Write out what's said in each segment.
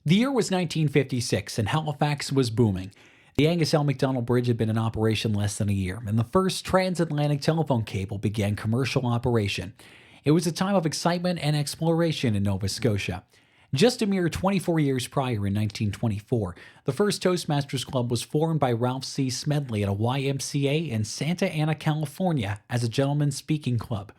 The year was 1956, and Halifax was booming. The Angus L. Macdonald Bridge had been in operation less than a year, and the first transatlantic telephone cable began commercial operation. It was a time of excitement and exploration in Nova Scotia. Just a mere 24 years prior, in 1924, the first Toastmasters Club was formed by Ralph C. Smedley at a YMCA in Santa Ana, California, as a gentleman's speaking club.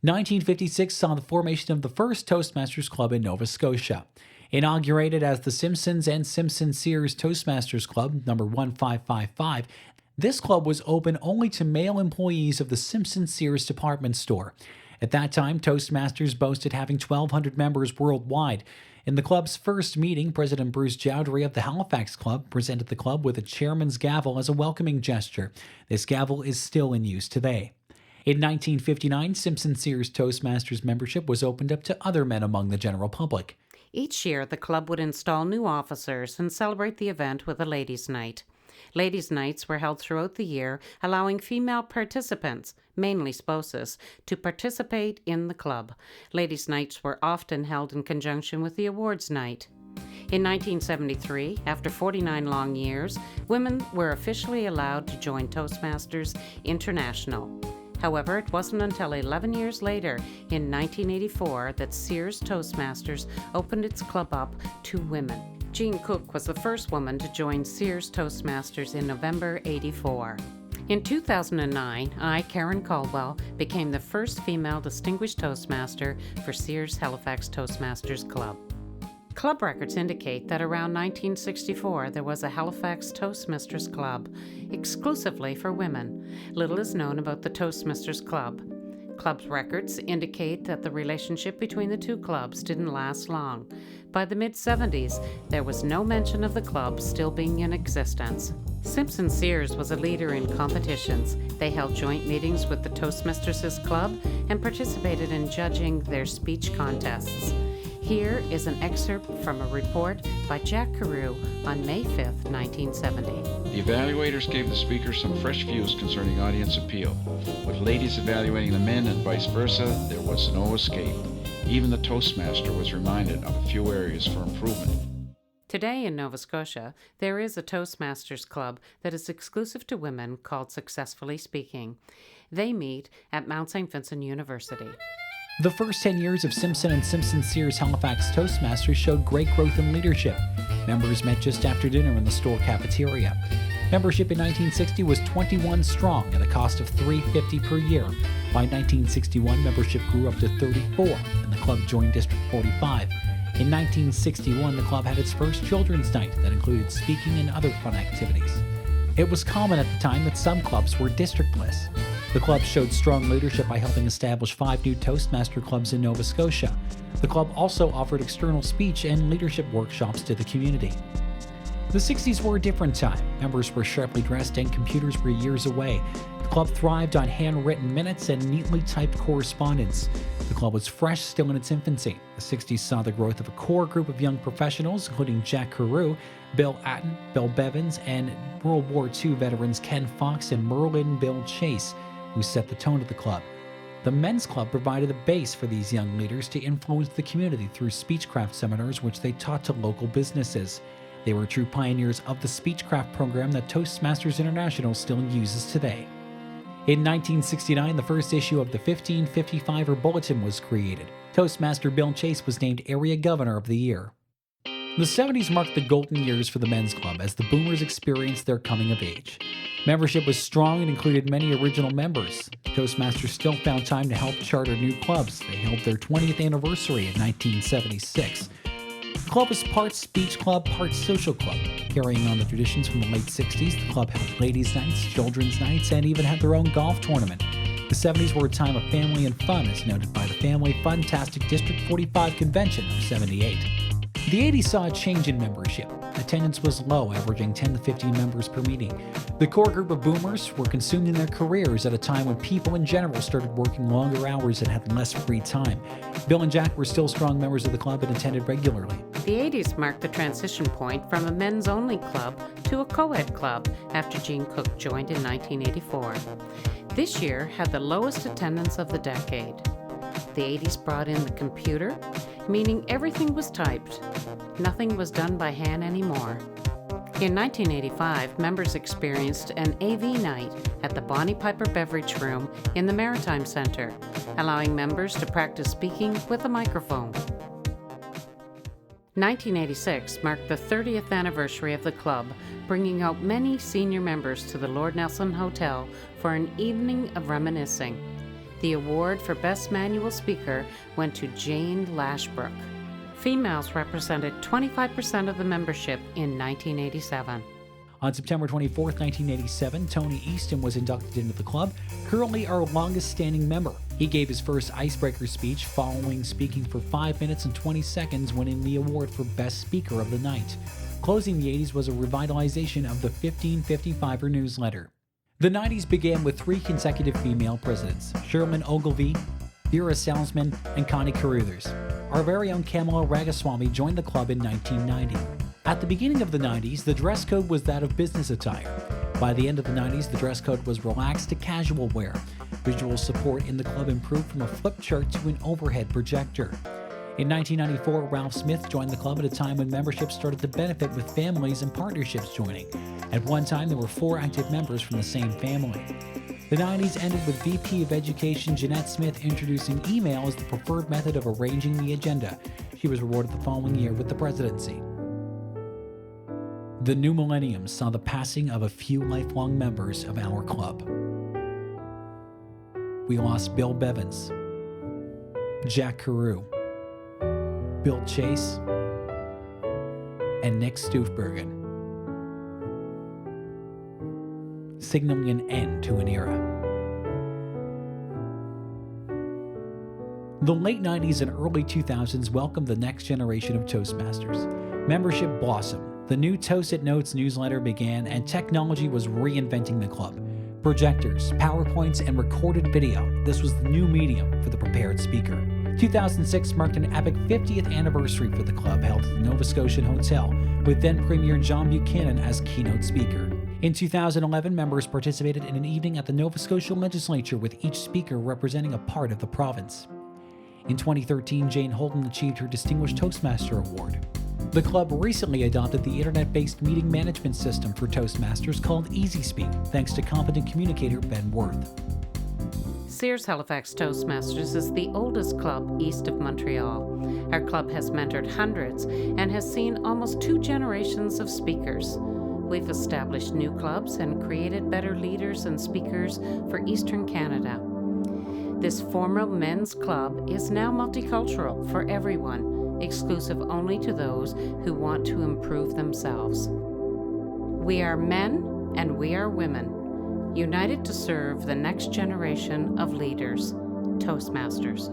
1956 saw the formation of the first Toastmasters Club in Nova Scotia. Inaugurated as the Simpsons and Simpson Sears Toastmasters Club, number 1555, this club was open only to male employees of the Simpson Sears department store. At that time, Toastmasters boasted having 1,200 members worldwide. In the club's first meeting, President Bruce Jowdery of the Halifax Club presented the club with a chairman's gavel as a welcoming gesture. This gavel is still in use today. In 1959, Simpson Sears Toastmasters membership was opened up to other men among the general public. Each year, the club would install new officers and celebrate the event with a ladies' night. Ladies' nights were held throughout the year, allowing female participants, mainly spouses, to participate in the club. Ladies' nights were often held in conjunction with the awards night. In 1973, after 49 long years, women were officially allowed to join Toastmasters International. However, it wasn't until 11 years later, in 1984, that Sears Toastmasters opened its club up to women. Jean Cook was the first woman to join Sears Toastmasters in November '84. In 2009, I, Karen Caldwell, became the first female distinguished Toastmaster for Sears-Halifax Toastmasters Club. Club records indicate that around 1964 there was a Halifax Toastmasters Club exclusively for women. Little is known about the Toastmasters Club. Club's records indicate that the relationship between the two clubs didn't last long. By the mid-70s, there was no mention of the club still being in existence. Simpson Sears was a leader in competitions. They held joint meetings with the Toastmasters Club and participated in judging their speech contests. Here is an excerpt from a report by Jack Carew on May 5, 1970. The evaluators gave the speakers some fresh views concerning audience appeal. With ladies evaluating the men and vice versa, there was no escape. Even the Toastmaster was reminded of a few areas for improvement. Today in Nova Scotia, there is a Toastmasters Club that is exclusive to women called Successfully Speaking. They meet at Mount St. Vincent University. The first 10 years of Simpson and Simpson Sears Halifax Toastmasters showed great growth in leadership. Members met just after dinner in the store cafeteria. Membership in 1960 was 21 strong at a cost of $3.50 per year. By 1961, membership grew up to 34, and the club joined District 45. In 1961, the club had its first children's night that included speaking and other fun activities. It was common at the time that some clubs were districtless. The club showed strong leadership by helping establish 5 new Toastmaster clubs in Nova Scotia. The club also offered external speech and leadership workshops to the community. The 60s were a different time. Members were sharply dressed and computers were years away. The club thrived on handwritten minutes and neatly typed correspondence. The club was fresh, still in its infancy. The 60s saw the growth of a core group of young professionals, including Jack Carew, Bill Atten, Bill Bevins, and World War II veterans Ken Fox and Merlin Bill Chase, who set the tone of the club. The men's club provided the base for these young leaders to influence the community through speechcraft seminars which they taught to local businesses. They were true pioneers of the speechcraft program that Toastmasters International still uses today. In 1969, the first issue of the 1555er Bulletin was created. Toastmaster Bill Chase was named Area Governor of the Year. The 70s marked the golden years for the men's club as the boomers experienced their coming of age. Membership was strong and included many original members. Toastmasters still found time to help charter new clubs. They held their 20th anniversary in 1976. The club was part speech club, part social club. Carrying on the traditions from the late 60s, the club held ladies' nights, children's nights, and even had their own golf tournament. The 70s were a time of family and fun, as noted by the Family Funtastic District 45 Convention of '78. The 80s saw a change in membership. Attendance was low, averaging 10 to 15 members per meeting. The core group of boomers were consumed in their careers at a time when people in general started working longer hours and had less free time. Bill and Jack were still strong members of the club and attended regularly. The 80s marked the transition point from a men's-only club to a co-ed club after Jean Cook joined in 1984. This year had the lowest attendance of the decade. The 80s brought in the computer, meaning everything was typed. Nothing was done by hand anymore. In 1985, members experienced an AV night at the Bonnie Piper Beverage Room in the Maritime Center, allowing members to practice speaking with a microphone. 1986 marked the 30th anniversary of the club, bringing out many senior members to the Lord Nelson Hotel for an evening of reminiscing. The award for Best Manual Speaker went to Jane Lashbrook. Females represented 25% of the membership in 1987. On September 24, 1987, Tony Easton was inducted into the club, currently our longest-standing member. He gave his first icebreaker speech following speaking for 5 minutes and 20 seconds, winning the award for Best Speaker of the Night. Closing the 80s was a revitalization of the 1555er newsletter. The 90s began with 3 consecutive female presidents, Sherman Ogilvie, Vera Salzman, and Connie Carruthers. Our very own Kamala Ragaswamy joined the club in 1990. At the beginning of the 90s, the dress code was that of business attire. By the end of the 90s, the dress code was relaxed to casual wear. Visual support in the club improved from a flip chart to an overhead projector. In 1994, Ralph Smith joined the club at a time when membership started to benefit with families and partnerships joining. At one time, there were 4 active members from the same family. The 90s ended with VP of Education Jeanette Smith introducing email as the preferred method of arranging the agenda. She was rewarded the following year with the presidency. The new millennium saw the passing of a few lifelong members of our club. We lost Bill Bevins, Jack Carew, Bill Chase, and Nick Stufbergen, signaling an end to an era. The late 90s and early 2000s welcomed the next generation of Toastmasters. Membership blossomed. The new Toast It Notes newsletter began, and technology was reinventing the club. Projectors, PowerPoints, and recorded video. This was the new medium for the prepared speaker. 2006 marked an epic 50th anniversary for the club, held at the Nova Scotian Hotel, with then Premier John Buchanan as keynote speaker. In 2011, members participated in an evening at the Nova Scotia Legislature, with each speaker representing a part of the province. In 2013, Jane Holden achieved her Distinguished Toastmaster Award. The club recently adopted the internet-based meeting management system for Toastmasters called EasySpeak, thanks to competent communicator Ben Worth. Sears-Halifax Toastmasters is the oldest club east of Montreal. Our club has mentored hundreds and has seen almost 2 generations of speakers. We've established new clubs and created better leaders and speakers for Eastern Canada. This former men's club is now multicultural for everyone, exclusive only to those who want to improve themselves. We are men and we are women, united to serve the next generation of leaders, Toastmasters.